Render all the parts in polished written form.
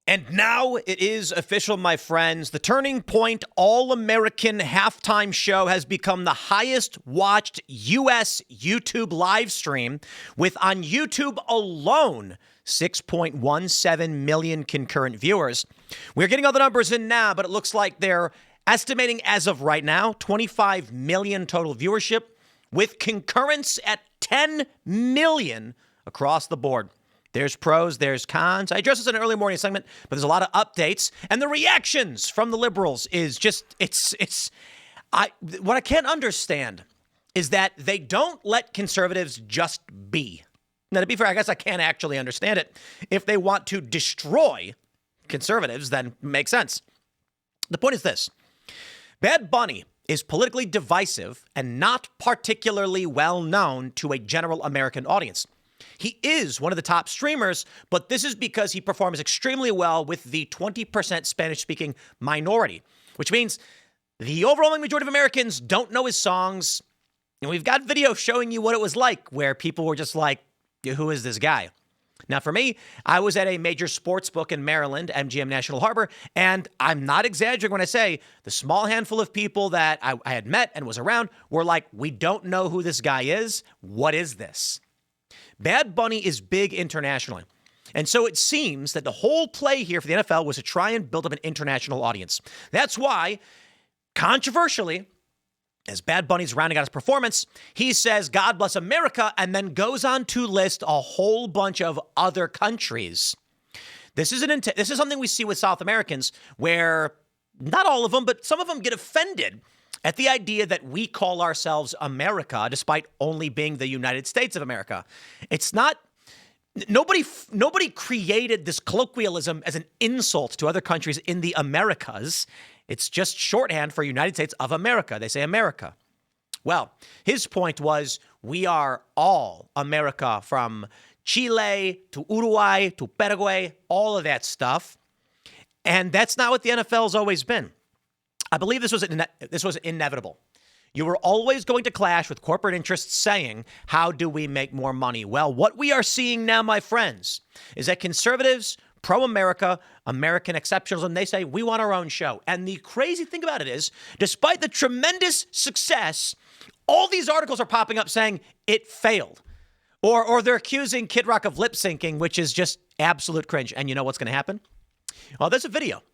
And now it is official, my friends. The Turning Point All-American Halftime Show has become the highest watched U.S. YouTube live stream, with on YouTube alone 6.17 million concurrent viewers. We're getting all the numbers in now, but it looks like they're estimating as of right now 25 million total viewership, with concurrence at 10 million across the board. There's pros, there's cons. I addressed this in an early morning segment, but there's a lot of updates. And the reactions from the liberals is just, what I can't understand is that they don't let conservatives just be. Now, to be fair, I guess I can't actually understand it. If they want to destroy conservatives, then it makes sense. The point is this. Bad Bunny is politically divisive and not particularly well known to a general American audience. He is one of the top streamers, but this is because he performs extremely well with the 20% Spanish-speaking minority, which means the overwhelming majority of Americans don't know his songs. And we've got video showing you what it was like, where people were just like, who is this guy? Now, for me, I was at a major sports book in Maryland, MGM National Harbor, and I'm not exaggerating when I say the small handful of people that I had met and was around were like, we don't know who this guy is. What is this? Bad Bunny is big internationally. And so it seems that the whole play here for the NFL was to try and build up an international audience. That's why, controversially, as Bad Bunny's rounding out his performance, he says, God bless America, and then goes on to list a whole bunch of other countries. This is something we see with South Americans, where not all of them, but some of them get offended at the idea that we call ourselves America, despite only being the United States of America. It's not, nobody created this colloquialism as an insult to other countries in the Americas. It's just shorthand for United States of America. They say America. Well, his point was, we are all America, from Chile to Uruguay to Paraguay, all of that stuff. And that's not what the NFL's always been. I believe this was inevitable. You were always going to clash with corporate interests saying, how do we make more money? Well, what we are seeing now, my friends, is that conservatives, pro-America, American exceptionalism, they say, we want our own show. And the crazy thing about it is, despite the tremendous success, all these articles are popping up saying it failed. Or they're accusing Kid Rock of lip syncing, which is just absolute cringe. And you know what's going to happen? Well, there's a video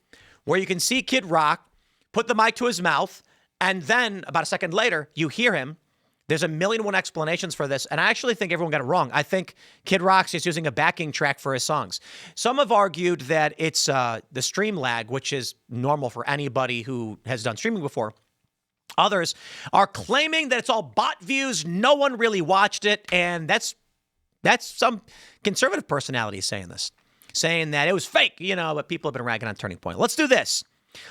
where you can see Kid Rock put the mic to his mouth, and then about a second later, you hear him. There's a million and one explanations for this, and I actually think everyone got it wrong. I think Kid Rock's just using a backing track for his songs. Some have argued that it's the stream lag, which is normal for anybody who has done streaming before. Others are claiming that it's all bot views, no one really watched it, and that's some conservative personalities saying this, saying that it was fake, but people have been ragging on Turning Point. Let's do this.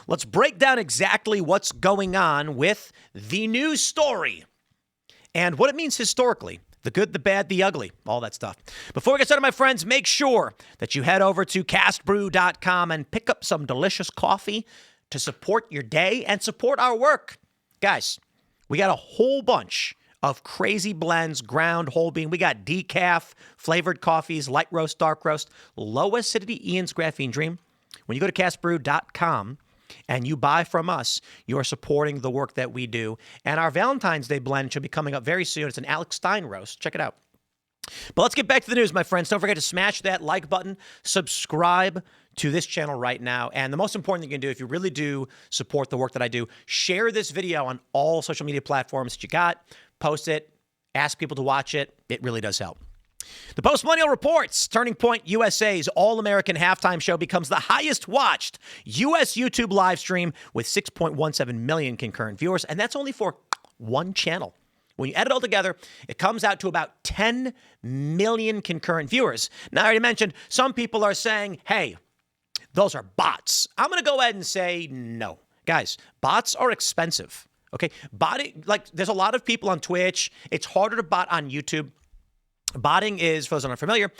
Let's break down exactly what's going on with the news story and what it means historically. The good, the bad, the ugly, all that stuff. Before we get started, my friends, make sure that you head over to castbrew.com and pick up some delicious coffee to support your day and support our work. Guys, we got a whole bunch of crazy blends, ground, whole bean. We got decaf, flavored coffees, light roast, dark roast, low acidity Ian's Graphene Dream. When you go to castbrew.com and you buy from us, you are supporting the work that we do. And our Valentine's Day blend should be coming up very soon. It's an Alex Stein roast. Check it out. But let's get back to the news, my friends. Don't forget to smash that like button, subscribe to this channel right now. And the most important thing you can do, if you really do support the work that I do, share this video on all social media platforms that you got, post it, ask people to watch it. It really does help. The Post-Millennial reports Turning Point USA's All-American Halftime Show becomes the highest watched U.S. YouTube live stream with 6.17 million concurrent viewers, and that's only for one channel. When you add it all together, it comes out to about 10 million concurrent viewers. Now, I already mentioned some people are saying, hey, those are bots. I'm going to go ahead and say no. Guys, bots are expensive, okay? There's a lot of people on Twitch. It's harder to bot on YouTube. Botting is, for those who are unfamiliar,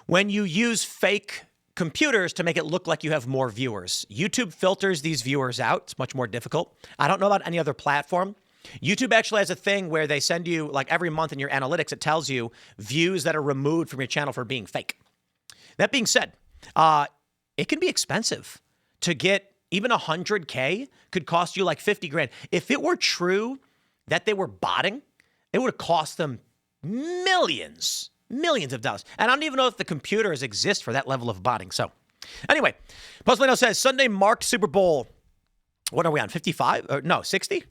when you use fake computers to make it look like you have more viewers. YouTube filters these viewers out. It's much more difficult. I don't know about any other platform. YouTube actually has a thing where they send you, like every month in your analytics, it tells you views that are removed from your channel for being fake. That being said, it can be expensive to get. Even 100K could cost you like 50 grand. If it were true that they were botting, it would have cost them millions of dollars. And I don't even know if the computers exist for that level of botting. So anyway, Postmano says Sunday marked Super Bowl. What are we on? 55? No, 60?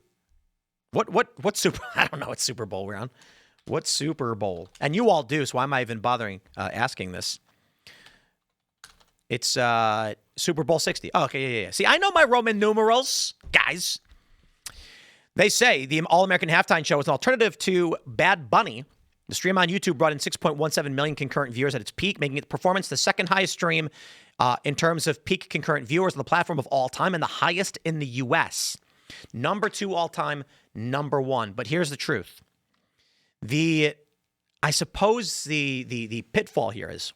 What Super? I don't know what Super Bowl we're on. What Super Bowl? And you all do, so why am I even bothering asking this? It's Super Bowl 60. Oh, okay, yeah. See, I know my Roman numerals, guys. They say the All-American Halftime Show is an alternative to Bad Bunny. The stream on YouTube brought in 6.17 million concurrent viewers at its peak, making its performance the second highest stream in terms of peak concurrent viewers on the platform of all time and the highest in the U.S. Number 2 all time, number 1. But here's the truth. I suppose the pitfall here is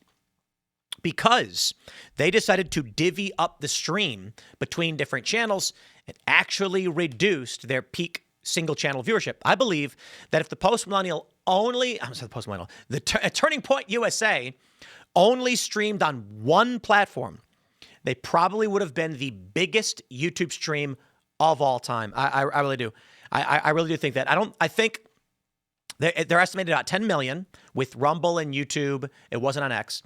because they decided to divvy up the stream between different channels, it actually reduced their peak single channel viewership. I believe that if the post-millennial Turning Point USA only streamed on one platform, they probably would have been the biggest YouTube stream of all time. I really do. I really do think that. I think they're estimated at 10 million with Rumble and YouTube. It wasn't on X.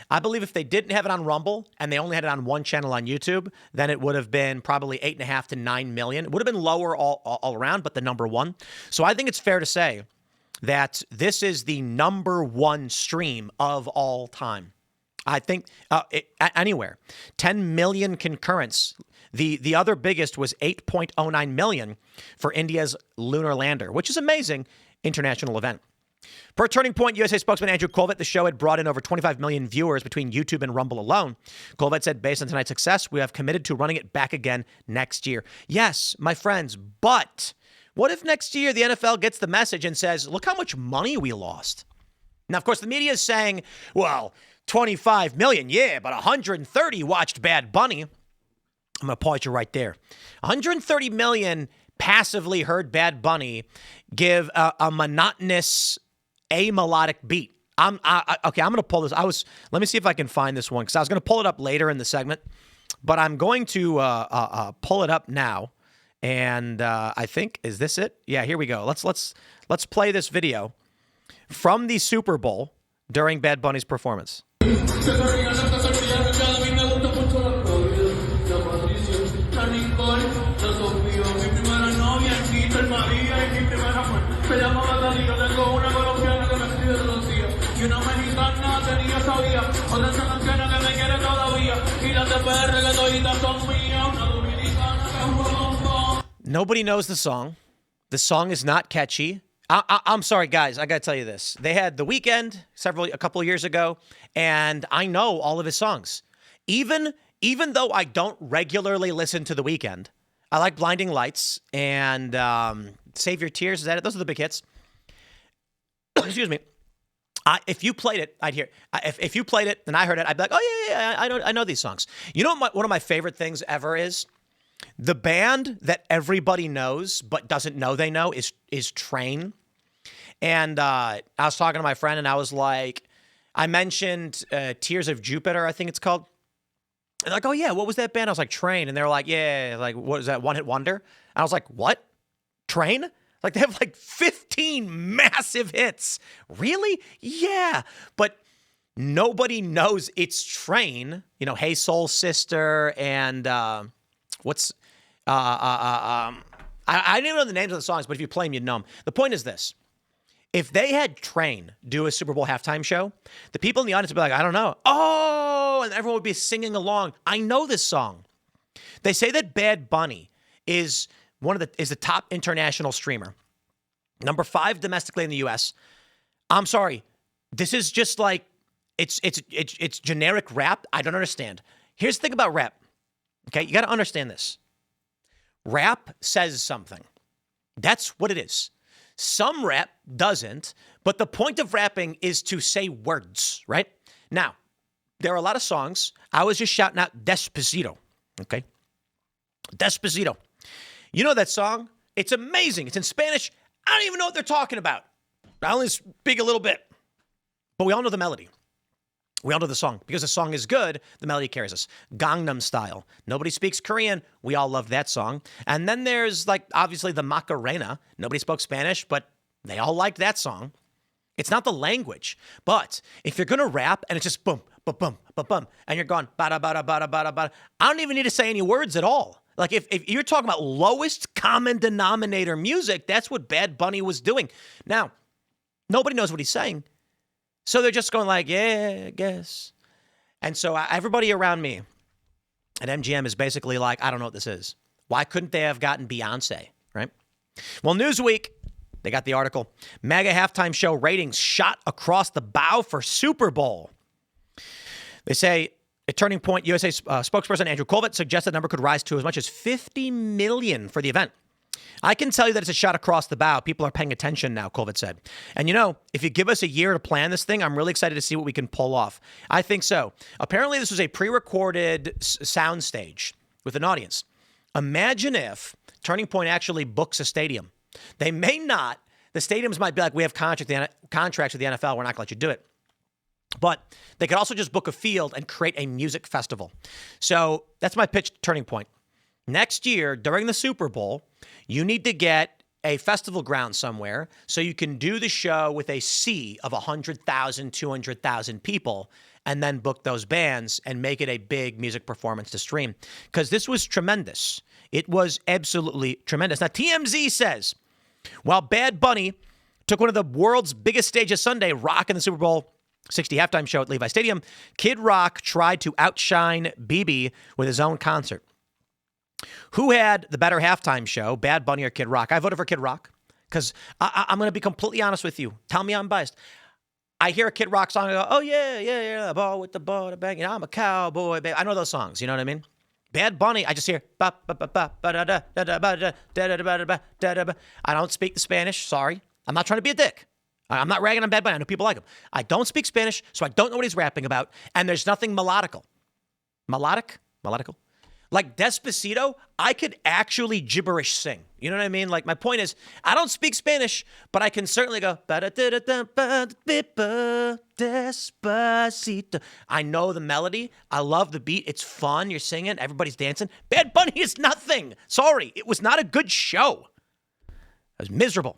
I believe if they didn't have it on Rumble and they only had it on one channel on YouTube, then it would have been probably 8.5 to 9 million. It would have been lower all around, but the number 1. So I think it's fair to say that this is the number 1 stream of all time. I think anywhere. 10 million concurrents. The other biggest was 8.09 million for India's lunar lander, which is amazing international event. Per Turning Point USA spokesman Andrew Colvett, the show had brought in over 25 million viewers between YouTube and Rumble alone. Colvett said, based on tonight's success, we have committed to running it back again next year. Yes, my friends, but what if next year the NFL gets the message and says, look how much money we lost? Now, of course, the media is saying, well, 25 million, yeah, but 130 watched Bad Bunny. I'm going to point you right there. 130 million passively heard Bad Bunny give a monotonous, melodic beat. Okay, I'm going to pull this. Let me see if I can find this one because I was going to pull it up later in the segment, but I'm going to pull it up now. And I think, is this it? Yeah, here we go. Let's play this video from the Super Bowl during Bad Bunny's performance. Nobody knows the song. The song is not catchy. I'm sorry, guys. I got to tell you this. They had The Weeknd a couple of years ago, and I know all of his songs. Even though I don't regularly listen to The Weeknd, I like Blinding Lights and Save Your Tears. Is that it? Those are the big hits. Excuse me. If you played it, I'd hear. If you played it and I heard it, I'd be like, oh yeah, I know these songs. You know what one of my favorite things ever is? The band that everybody knows but doesn't know they know is Train. And I was talking to my friend and I was like, I mentioned Tears of Jupiter, I think it's called. And they're like, oh yeah, what was that band? I was like, Train. And they were like, yeah, like what is that, One Hit Wonder? And I was like, what? Train? Like they have like 15 massive hits. Really? Yeah. But nobody knows it's Train. You know, Hey Soul Sister and I didn't even know the names of the songs, but if you play them, you'd know them. The point is this. If they had Train do a Super Bowl halftime show, the people in the audience would be like, I don't know. Oh, and everyone would be singing along. I know this song. They say that Bad Bunny is the top international streamer. Number 5 domestically in the US. I'm sorry. This is just like it's generic rap. I don't understand. Here's the thing about rap. Okay, you got to understand this. Rap says something. That's what it is. Some rap doesn't, but the point of rapping is to say words, right? Now, there are a lot of songs. I was just shouting out Despacito, okay? Despacito. You know that song? It's amazing. It's in Spanish. I don't even know what they're talking about. I only speak a little bit, but we all know the melody. We all know the song. Because the song is good, the melody carries us. Gangnam Style. Nobody speaks Korean. We all love that song. And then there's, like, obviously the Macarena. Nobody spoke Spanish, but they all liked that song. It's not the language. But if you're going to rap and it's just boom, ba bum, ba bum, and you're going bada, bada, bada, bada, bada, I don't even need to say any words at all. Like, if you're talking about lowest common denominator music, that's what Bad Bunny was doing. Now, nobody knows what he's saying. So they're just going like, yeah, I guess. And so everybody around me at MGM is basically like, I don't know what this is. Why couldn't they have gotten Beyonce, right? Well, Newsweek, they got the article. MAGA halftime show ratings shot across the bow for Super Bowl. They say, at Turning Point, USA spokesperson Andrew Colvett suggested the number could rise to as much as 50 million for the event. I can tell you that it's a shot across the bow. People are paying attention now, Colvett said. And you know, if you give us a year to plan this thing, I'm really excited to see what we can pull off. I think so. Apparently, this was a pre-recorded soundstage with an audience. Imagine if Turning Point actually books a stadium. They may not. The stadiums might be like, we have contracts with the NFL. We're not going to let you do it. But they could also just book a field and create a music festival. So that's my pitch to Turning Point. Next year, during the Super Bowl, you need to get a festival ground somewhere so you can do the show with a sea of 100,000, 200,000 people and then book those bands and make it a big music performance to stream. Because this was tremendous. It was absolutely tremendous. Now, TMZ says, while Bad Bunny took one of the world's biggest stages Sunday, rocking the Super Bowl 60 halftime show at Levi Stadium, Kid Rock tried to outshine BB with his own concert. Who had the better halftime show, Bad Bunny or Kid Rock? I voted for Kid Rock because I'm going to be completely honest with you. Tell me I'm biased. I hear a Kid Rock song and I go, oh, yeah, the ball with the ball, the bang. You know, I'm a cowboy, baby. I know those songs. You know what I mean? Bad Bunny, I just hear, I don't speak the Spanish. Sorry. I'm not trying to be a dick. I'm not ragging on Bad Bunny. I know people like him. I don't speak Spanish, so I don't know what he's rapping about. And there's nothing melodical. Melodical? Like Despacito, I could actually gibberish sing. You know what I mean? Like, my point is, I don't speak Spanish, but I can certainly go, Despacito. I know the melody. I love the beat. It's fun. You're singing. Everybody's dancing. Bad Bunny is nothing. Sorry. It was not a good show. It was miserable.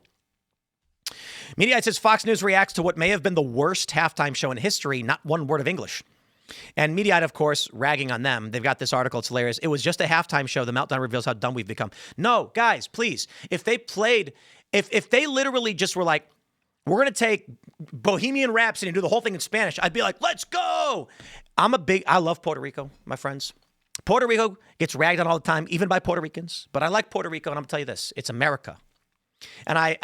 Mediaite says Fox News reacts to what may have been the worst halftime show in history, not one word of English. And Mediaite, of course, ragging on them. They've got this article. It's hilarious. It was just a halftime show. The meltdown reveals how dumb we've become. No, guys, please. If they played, if they literally just were like, we're going to take Bohemian Rhapsody and do the whole thing in Spanish, I'd be like, let's go. I love Puerto Rico, my friends. Puerto Rico gets ragged on all the time, even by Puerto Ricans. But I like Puerto Rico, and I'm going to tell you this. It's America. And I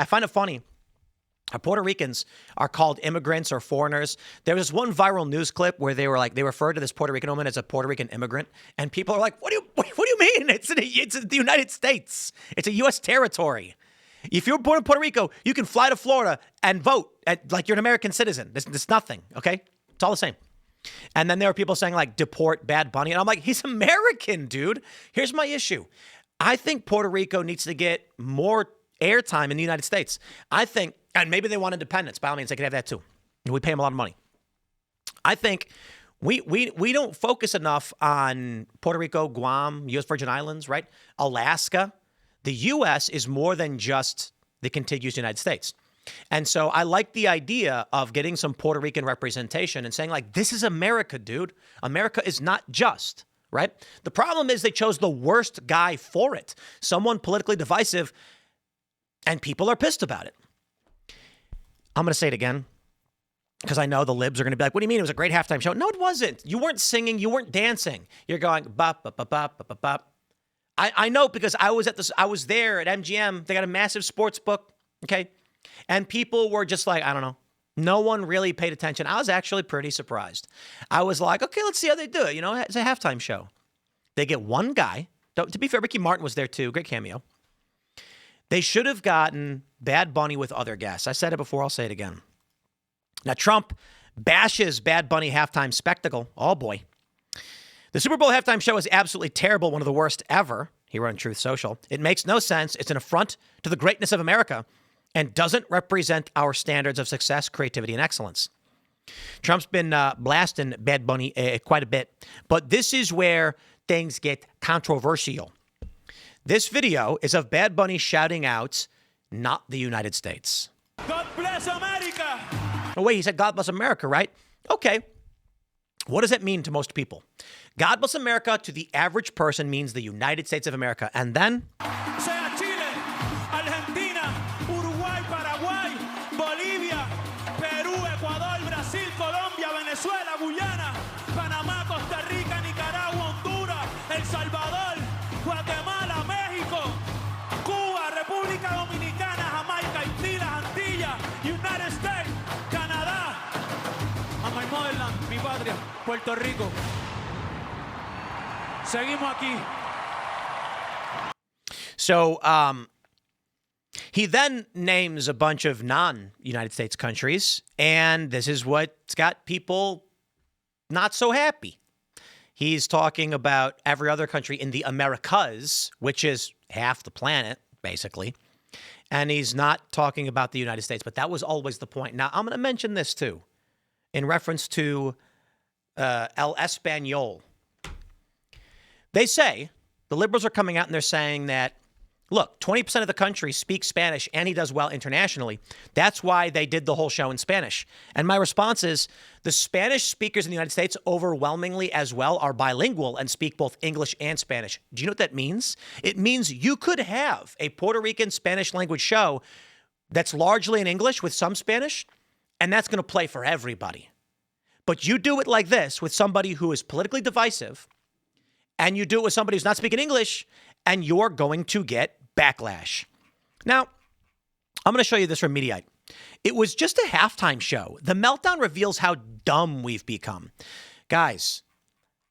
find it funny. Puerto Ricans are called immigrants or foreigners. There was one viral news clip where they referred to this Puerto Rican woman as a Puerto Rican immigrant, and people are like, "What do you mean? It's the United States. It's a U.S. territory. If you're born in Puerto Rico, you can fly to Florida and vote like you're an American citizen. There's nothing. Okay, it's all the same." And then there are people saying like, "Deport Bad Bunny," and I'm like, "He's American, dude." Here's my issue. I think Puerto Rico needs to get more airtime in the United States. I think. And maybe they want independence. By all means, they could have that too. We pay them a lot of money. I think we don't focus enough on Puerto Rico, Guam, U.S. Virgin Islands, right? Alaska. The U.S. is more than just the contiguous United States. And so I like the idea of getting some Puerto Rican representation and saying like, this is America, dude. America is not just, right? The problem is they chose the worst guy for it. Someone politically divisive, and people are pissed about it. I'm going to say it again because I know the libs are going to be like, what do you mean? It was a great halftime show. No, it wasn't. You weren't singing. You weren't dancing. You're going, bop, bop, bop, bop, bop, bop. I know because I was there at MGM. They got a massive sports book. Okay. And people were just like, I don't know. No one really paid attention. I was actually pretty surprised. I was like, okay, let's see how they do it. You know, it's a halftime show. They get one guy. To be fair, Ricky Martin was there too. Great cameo. They should have gotten Bad Bunny with other guests. I said it before. I'll say it again. Now, Trump bashes Bad Bunny halftime spectacle. Oh, boy. The Super Bowl halftime show is absolutely terrible, one of the worst ever, he wrote on Truth Social. It makes no sense. It's an affront to the greatness of America and doesn't represent our standards of success, creativity, and excellence. Trump's been blasting Bad Bunny quite a bit, but this is where things get controversial. This video is of Bad Bunny shouting out, "Not the United States." God bless America. Oh, wait, he said, "God bless America," right? Okay. What does that mean to most people? God bless America to the average person means the United States of America. And then? Sea Chile, Argentina, Uruguay, Paraguay, Bolivia, Perú, Ecuador, Brasil, Colombia, Venezuela, Guyana, Panamá, Costa Rica, Nicaragua, Honduras, El Salvador, Guatemala, México, Cuba, República Dominicana, Jamaica, Haití, las Antillas, United States, Canadá, and my motherland, mi patria, Puerto Rico. Seguimos aquí. So he then names a bunch of non-United States countries, and this is what's got people not so happy. He's talking about every other country in the Americas, which is half the planet, basically. And he's not talking about the United States, but that was always the point. Now, I'm going to mention this, too, in reference to El Español. They say, the liberals are coming out and they're saying that, look, 20% of the country speaks Spanish and he does well internationally. That's why they did the whole show in Spanish. And my response is the Spanish speakers in the United States overwhelmingly as well are bilingual and speak both English and Spanish. Do you know what that means? It means you could have a Puerto Rican Spanish language show that's largely in English with some Spanish, and that's going to play for everybody. But you do it like this with somebody who is politically divisive, and you do it with somebody who's not speaking English, and you're going to get backlash. Now, I'm going to show you this from Mediaite. It was just a halftime show. The meltdown reveals how dumb we've become. Guys,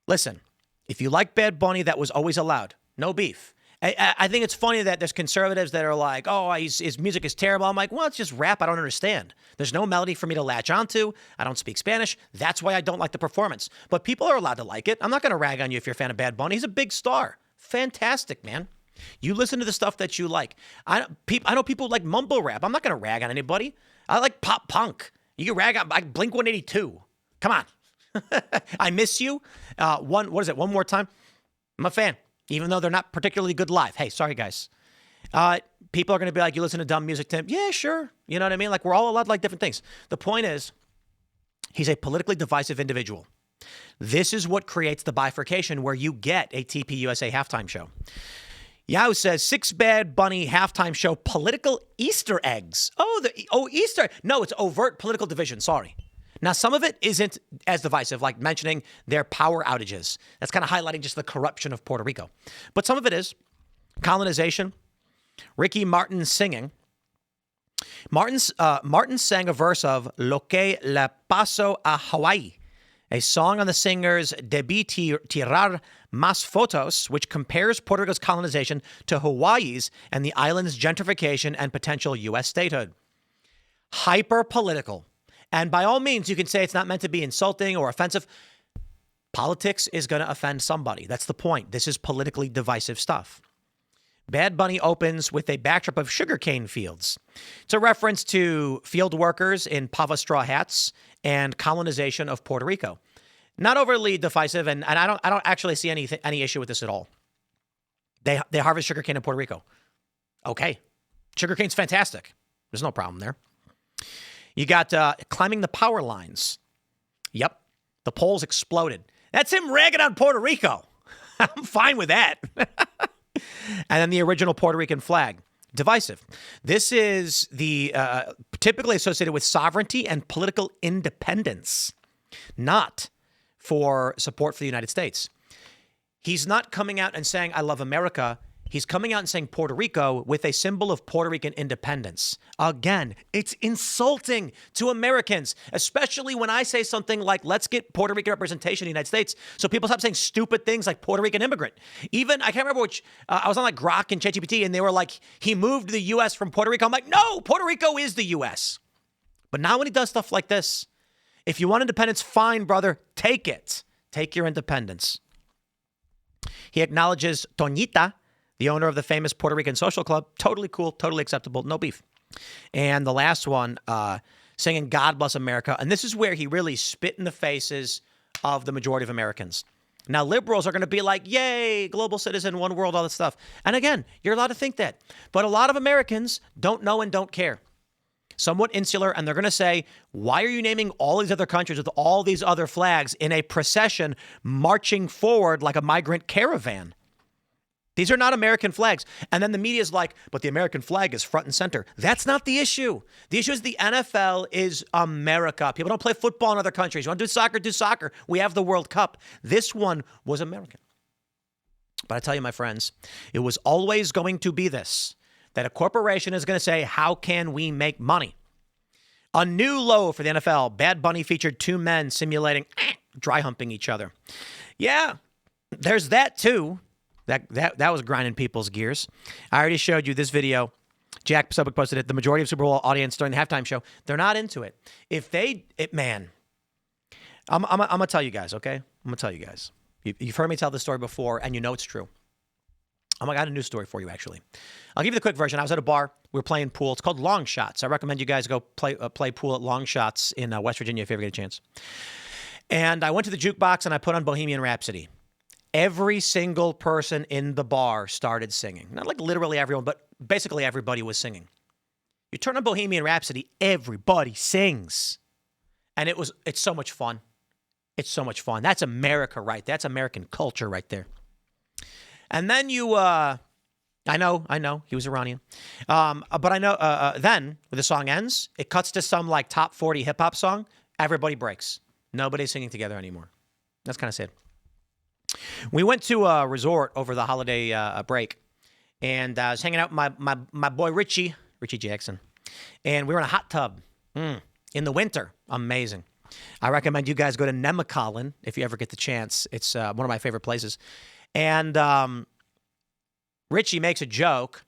listen, if you like Bad Bunny, that was always allowed. No beef. I think it's funny that there's conservatives that are like, oh, his music is terrible. I'm like, well, it's just rap. I don't understand. There's no melody for me to latch onto. I don't speak Spanish. That's why I don't like the performance. But people are allowed to like it. I'm not going to rag on you if you're a fan of Bad Bunny. He's a big star. Fantastic, man. You listen to the stuff that you like. I know people like mumble rap. I'm not going to rag on anybody. I like pop punk. You can rag on like Blink 182. Come on. I miss you. One more time? I'm a fan. Even though they're not particularly good live. Hey, sorry, guys. People are going to be like, you listen to dumb music, Tim? Yeah, sure. You know what I mean? Like, we're all allowed to like different things. The point is, he's a politically divisive individual. This is what creates the bifurcation where you get a TPUSA halftime show. Yahoo says, 6 Bad Bunny halftime show political Easter eggs. Easter. No, it's overt political division. Sorry. Now, some of it isn't as divisive, like mentioning their power outages. That's kind of highlighting just the corruption of Puerto Rico. But some of it is colonization, Ricky Martin singing. Martin sang a verse of Lo que le pasó a Hawaii, a song on the singer's Debí tirar más fotos, which compares Puerto Rico's colonization to Hawaii's and the island's gentrification and potential U.S. statehood. Hyper political. And by all means, you can say it's not meant to be insulting or offensive. Politics is going to offend somebody. That's the point. This is politically divisive stuff. Bad Bunny opens with a backdrop of sugarcane fields. It's a reference to field workers in pava straw hats and colonization of Puerto Rico. Not overly divisive, and I don't actually see any issue with this at all. They harvest sugarcane in Puerto Rico. Okay. Sugarcane's fantastic. There's no problem there. You got climbing the power lines. Yep. The poles exploded. That's him ragging on Puerto Rico. I'm fine with that. And then the original Puerto Rican flag. Divisive. This is the typically associated with sovereignty and political independence, not for support for the United States. He's not coming out and saying, I love America. He's coming out and saying Puerto Rico with a symbol of Puerto Rican independence. Again, it's insulting to Americans, especially when I say something like, let's get Puerto Rican representation in the United States. So people stop saying stupid things like Puerto Rican immigrant. Even, I can't remember which, I was on like Grok and ChatGPT and they were like, he moved to the U.S. from Puerto Rico. I'm like, no, Puerto Rico is the U.S. But now when he does stuff like this, if you want independence, fine, brother, take it. Take your independence. He acknowledges Toñita, the owner of the famous Puerto Rican social club. Totally cool, totally acceptable, no beef. And the last one, singing God Bless America. And this is where he really spit in the faces of the majority of Americans. Now, liberals are going to be like, yay, global citizen, one world, all that stuff. And again, you're allowed to think that. But a lot of Americans don't know and don't care. Somewhat insular, and they're going to say, why are you naming all these other countries with all these other flags in a procession marching forward like a migrant caravan? These are not American flags. And then the media is like, but the American flag is front and center. That's not the issue. The issue is the NFL is America. People don't play football in other countries. You want to do soccer, do soccer. We have the World Cup. This one was American. But I tell you, my friends, it was always going to be this, that a corporation is going to say, how can we make money? A new low for the NFL. Bad Bunny featured two men simulating dry humping each other. Yeah, there's that too. That was grinding people's gears. I already showed you this video. Jack Subwick posted it. The majority of Super Bowl audience during the halftime show, they're not into it. Man, I'm going to tell you guys, okay? I'm going to tell you guys. You've heard me tell this story before, and you know it's true. I got a new story for you, actually. I'll give you the quick version. I was at a bar. We were playing pool. It's called Long Shots. I recommend you guys go play pool at Long Shots in West Virginia if you ever get a chance. And I went to the jukebox, and I put on Bohemian Rhapsody. Every single person in the bar started singing. Not like literally everyone, but basically everybody was singing. You turn on Bohemian Rhapsody, everybody sings. And it's so much fun. It's so much fun. That's America right there. That's American culture right there. And then I know, he was Iranian. But I know, then, when the song ends, it cuts to some like top 40 hip-hop song. Everybody breaks. Nobody's singing together anymore. That's kind of sad. We went to a resort over the holiday break, and I was hanging out with my boy Richie Jackson, and we were in a hot tub in the winter. Amazing. I recommend you guys go to Nemacolin if you ever get the chance. It's one of my favorite places. And Richie makes a joke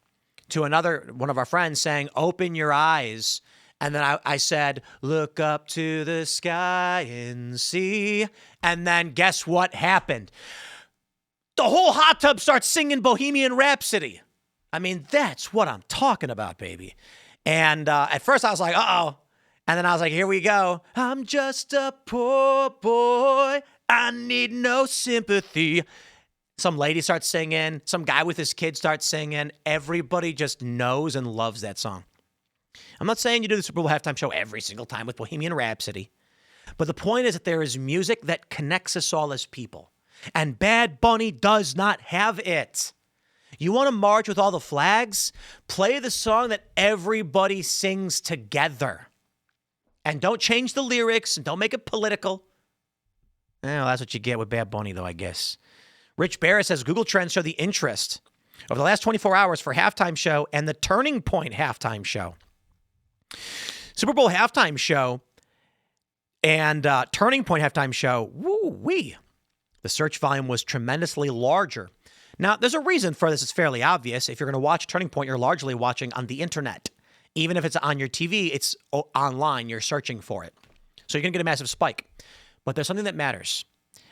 to another one of our friends saying, open your eyes. And then I said, look up to the sky and see. And then guess what happened? The whole hot tub starts singing Bohemian Rhapsody. I mean, that's what I'm talking about, baby. And at first I was like, uh-oh. And then I was like, here we go. I'm just a poor boy. I need no sympathy. Some lady starts singing. Some guy with his kid starts singing. Everybody just knows and loves that song. I'm not saying you do the Super Bowl halftime show every single time with Bohemian Rhapsody. But the point is that there is music that connects us all as people. And Bad Bunny does not have it. You want to march with all the flags? Play the song that everybody sings together. And don't change the lyrics and don't make it political. Well, that's what you get with Bad Bunny, though, I guess. Rich Barrett says Google Trends show the interest over the last 24 hours for halftime show and the Turning Point halftime show. Super Bowl halftime show and Turning Point halftime show, woo-wee. The search volume was tremendously larger. Now, there's a reason for this. It's fairly obvious. If you're going to watch Turning Point, you're largely watching on the internet. Even if it's on your TV, it's online. You're searching for it. So you're going to get a massive spike. But there's something that matters.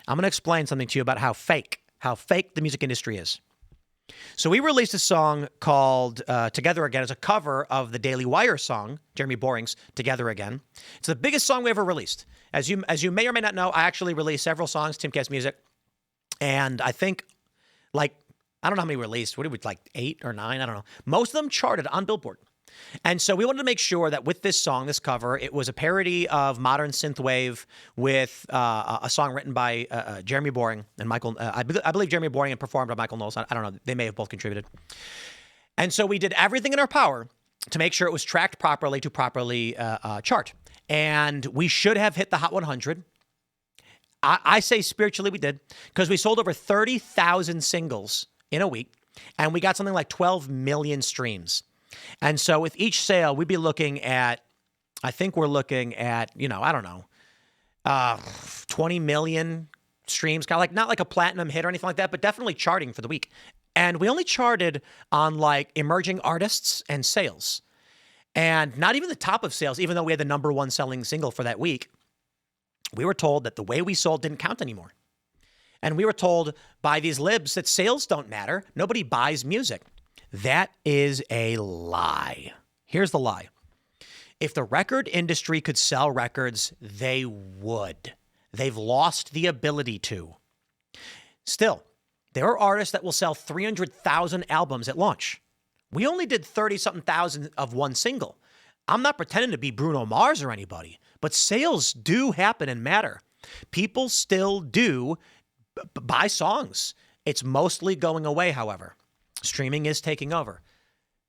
I'm going to explain something to you about how fake the music industry is. So we released a song called Together Again. It's a cover of the Daily Wire song, Jeremy Boring's Together Again. It's the biggest song we ever released. As you may or may not know, I actually released several songs, Timcast Music. And I think, I don't know how many we released. What did we, 8 or 9? I don't know. Most of them charted on Billboard. And so we wanted to make sure that with this song, this cover, it was a parody of modern synthwave with a song written by Jeremy Boring and Michael. I believe Jeremy Boring and performed by Michael Knowles. I don't know. They may have both contributed. And so we did everything in our power to make sure it was tracked properly to properly chart. And we should have hit the Hot 100. I say spiritually we did because we sold over 30,000 singles in a week. And we got something like 12 million streams. And so with each sale, we'd be looking at, I think we're looking at, 20 million streams, kind of like, not like a platinum hit or anything like that, but definitely charting for the week. And we only charted on emerging artists and sales. And not even the top of sales, even though we had the number one selling single for that week. We were told that the way we sold didn't count anymore. And we were told by these libs that sales don't matter. Nobody buys music. That is a lie. Here's the lie. If the record industry could sell records, they would. They've lost the ability to. Still, there are artists that will sell 300,000 albums at launch. We only did 30-something thousand of one single. I'm not pretending to be Bruno Mars or anybody, but sales do happen and matter. People still do buy songs. It's mostly going away, however. Streaming is taking over.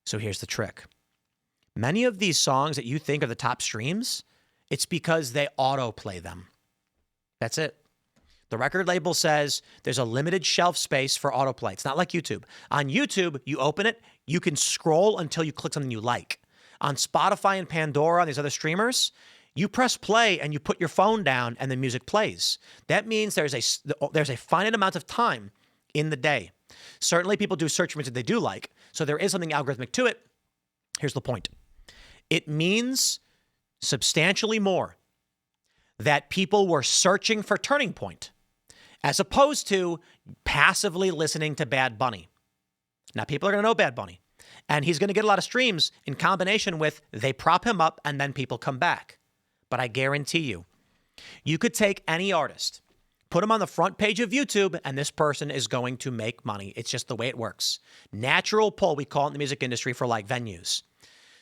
So here's the trick. Many of these songs that you think are the top streams, it's because they autoplay them. That's it. The record label says there's a limited shelf space for autoplay. It's not like YouTube. On YouTube, you open it, you can scroll until you click something you like. On Spotify and Pandora and these other streamers, you press play and you put your phone down and the music plays. That means there's a finite amount of time in the day. Certainly people do search for music they do like, so there is something algorithmic to it. Here's the point. It means substantially more that people were searching for Turning Point as opposed to passively listening to Bad Bunny. Now, people are going to know Bad Bunny, and he's going to get a lot of streams in combination with they prop him up and then people come back. But I guarantee you, you could take any artist, put him on the front page of YouTube, and this person is going to make money. It's just the way it works. Natural pull, we call it in the music industry for like venues.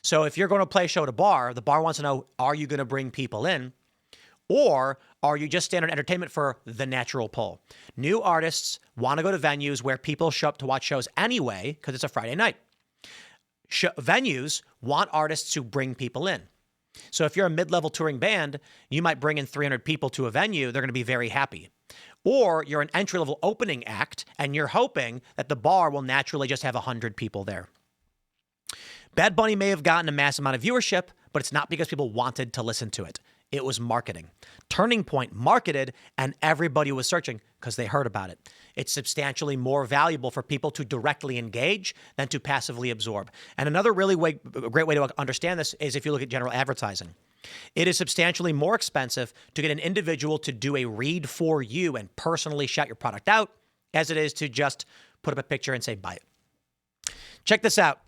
So if you're going to play a show at a bar, the bar wants to know, are you going to bring people in? Or are you just standard entertainment for the natural pull? New artists want to go to venues where people show up to watch shows anyway because it's a Friday night. Venues want artists to bring people in. So if you're a mid-level touring band, you might bring in 300 people to a venue. They're going to be very happy. Or you're an entry-level opening act, and you're hoping that the bar will naturally just have 100 people there. Bad Bunny may have gotten a massive amount of viewership, but it's not because people wanted to listen to it. It was marketing. Turning Point marketed, and everybody was searching because they heard about it. It's substantially more valuable for people to directly engage than to passively absorb. And another really great way to understand this is if you look at general advertising. It is substantially more expensive to get an individual to do a read for you and personally shout your product out as it is to just put up a picture and say, buy it. Check this out.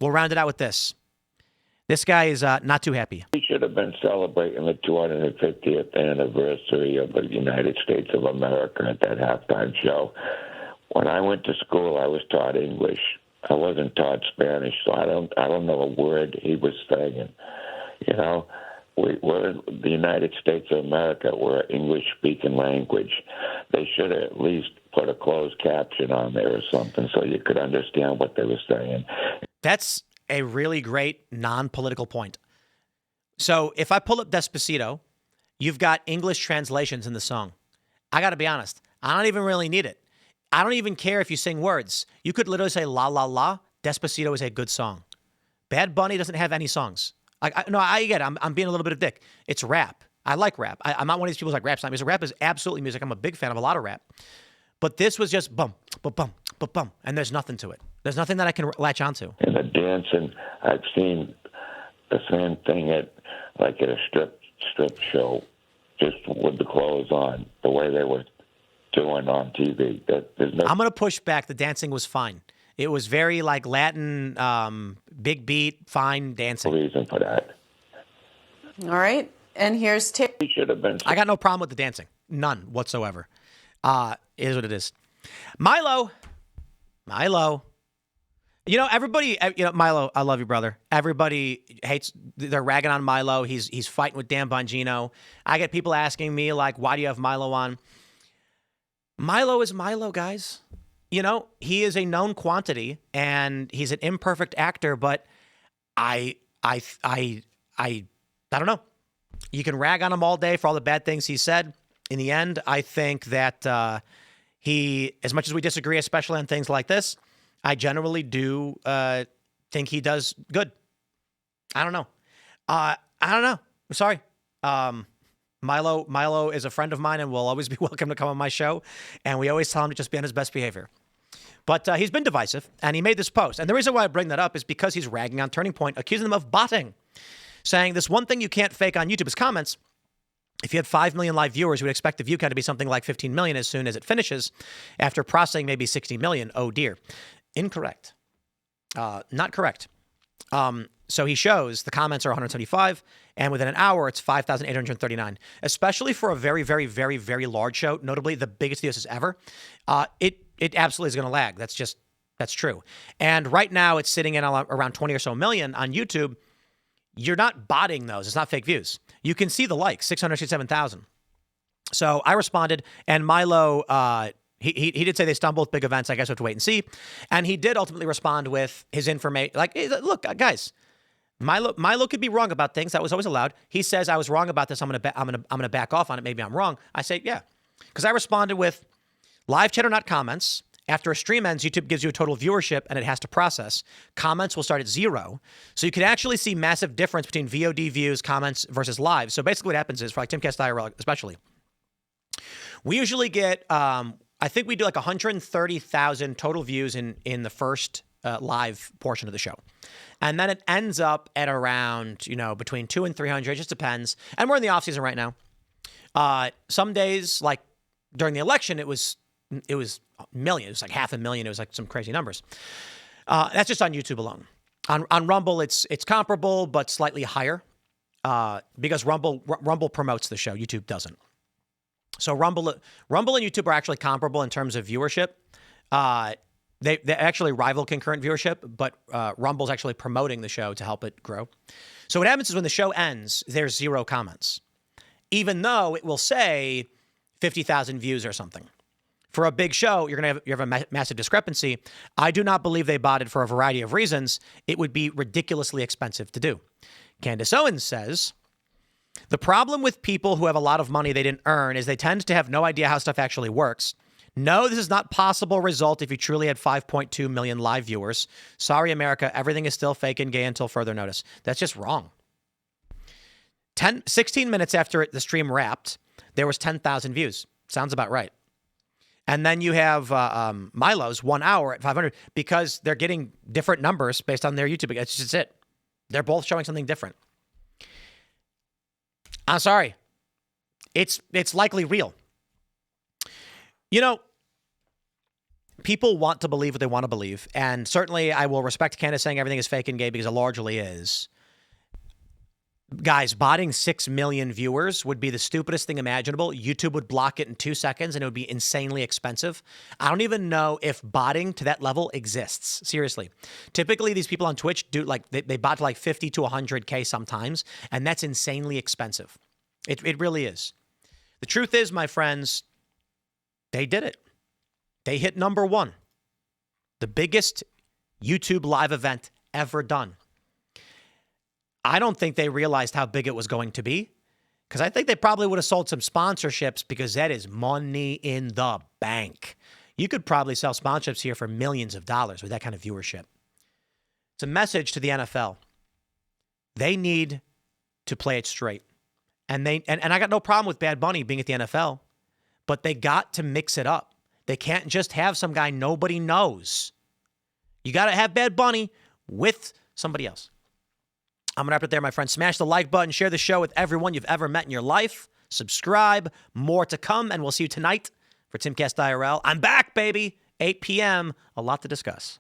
We'll round it out with this. This guy is not too happy. We should have been celebrating the 250th anniversary of the United States of America at that halftime show. When I went to school, I was taught English. I wasn't taught Spanish, so I don't know a word he was saying. You know, we're in the United States of America. We're an English-speaking language. They should have at least put a closed caption on there or something so you could understand what they were saying. That's a really great non-political point. So if I pull up Despacito, you've got English translations in the song. I got to be honest. I don't even really need it. I don't even care if you sing words. You could literally say la, la, la. Despacito is a good song. Bad Bunny doesn't have any songs. I get it. I'm being a little bit of dick. It's rap. I like rap. I'm not one of these people who's like rap's not music. Rap is absolutely music. I'm a big fan of a lot of rap. But this was just bum, ba-bum, ba-bum, and there's nothing to it. There's nothing that I can latch onto. In the dancing, I've seen the same thing at a strip show, just with the clothes on, the way they were doing on TV. I'm going to push back. The dancing was fine. It was very like Latin, big beat, fine dancing. Reason for that. All right. And here's Tip. He should have been. I got no problem with the dancing. None whatsoever. It is what it is. Milo. You know, everybody, Milo, I love you, brother. Everybody hates, they're ragging on Milo. He's fighting with Dan Bongino. I get people asking me, like, why do you have Milo on? Milo is Milo, guys. You know, he is a known quantity, and he's an imperfect actor, but I don't know. You can rag on him all day for all the bad things he said. In the end, I think that he, as much as we disagree, especially on things like this, I generally do think he does good. I don't know. I'm sorry. Milo is a friend of mine and will always be welcome to come on my show. And we always tell him to just be on his best behavior. But he's been divisive, and he made this post. And the reason why I bring that up is because he's ragging on Turning Point, accusing them of botting, saying this one thing you can't fake on YouTube is comments. If you had 5 million live viewers, you would expect the view count to be something like 15 million as soon as it finishes. After processing maybe 60 million, oh dear. Incorrect. Not correct. So he shows the comments are 175, and within an hour, it's 5,839. Especially for a very, very, very, very large show, notably the biggest TPUSA ever, it absolutely is going to lag. That's true. And right now, it's sitting at around 20 or so million on YouTube. You're not botting those. It's not fake views. You can see the likes, 667,000. So I responded, and Milo, he did say they stumbled with big events. I guess we'll have to wait and see. And he did ultimately respond with his information. Like, look, guys, Milo could be wrong about things. That was always allowed. He says I was wrong about this. I'm gonna back off on it. Maybe I'm wrong. I say yeah, because I responded with live chat are not comments. After a stream ends, YouTube gives you a total viewership and it has to process. Comments will start at 0. So you can actually see massive difference between VOD views, comments versus live. So basically what happens is, for like Timcast IRL especially, we usually get, I think we do like 130,000 total views in the first live portion of the show. And then it ends up at around, between 200 and 300. It just depends. And we're in the off season right now. Some days, like during the election, it was million. It was like 500,000. It was like some crazy numbers. That's just on YouTube alone. On Rumble, it's comparable, but slightly higher because Rumble promotes the show. YouTube doesn't. So Rumble and YouTube are actually comparable in terms of viewership. They actually rival concurrent viewership, but Rumble's actually promoting the show to help it grow. So what happens is when the show ends, there's 0 comments, even though it will say 50,000 views or something. For a big show, you have a massive discrepancy. I do not believe they botted for a variety of reasons. It would be ridiculously expensive to do. Candace Owens says, the problem with people who have a lot of money they didn't earn is they tend to have no idea how stuff actually works. No, this is not possible result if you truly had 5.2 million live viewers. Sorry, America, everything is still fake and gay until further notice. That's just wrong. 16 minutes after the stream wrapped, there was 10,000 views. Sounds about right. And then you have Milo's 1 hour at 500 because they're getting different numbers based on their YouTube. It's just it. They're both showing something different. I'm sorry. It's likely real. People want to believe what they want to believe. And certainly I will respect Candace saying everything is fake and gay because it largely is. Guys, botting 6 million viewers would be the stupidest thing imaginable. YouTube would block it in 2 seconds and it would be insanely expensive. I don't even know if botting to that level exists. Seriously. Typically, these people on Twitch do they bot to like 50 to 100K sometimes, and that's insanely expensive. It really is. The truth is, my friends, they did it. They hit number 1. The biggest YouTube live event ever done. I don't think they realized how big it was going to be because I think they probably would have sold some sponsorships because that is money in the bank. You could probably sell sponsorships here for millions of dollars with that kind of viewership. It's a message to the NFL. They need to play it straight. And I got no problem with Bad Bunny being at the NFL, but they got to mix it up. They can't just have some guy nobody knows. You got to have Bad Bunny with somebody else. I'm going to wrap it there, my friends. Smash the like button. Share the show with everyone you've ever met in your life. Subscribe. More to come, and we'll see you tonight for Timcast IRL. I'm back, baby. 8 p.m. A lot to discuss.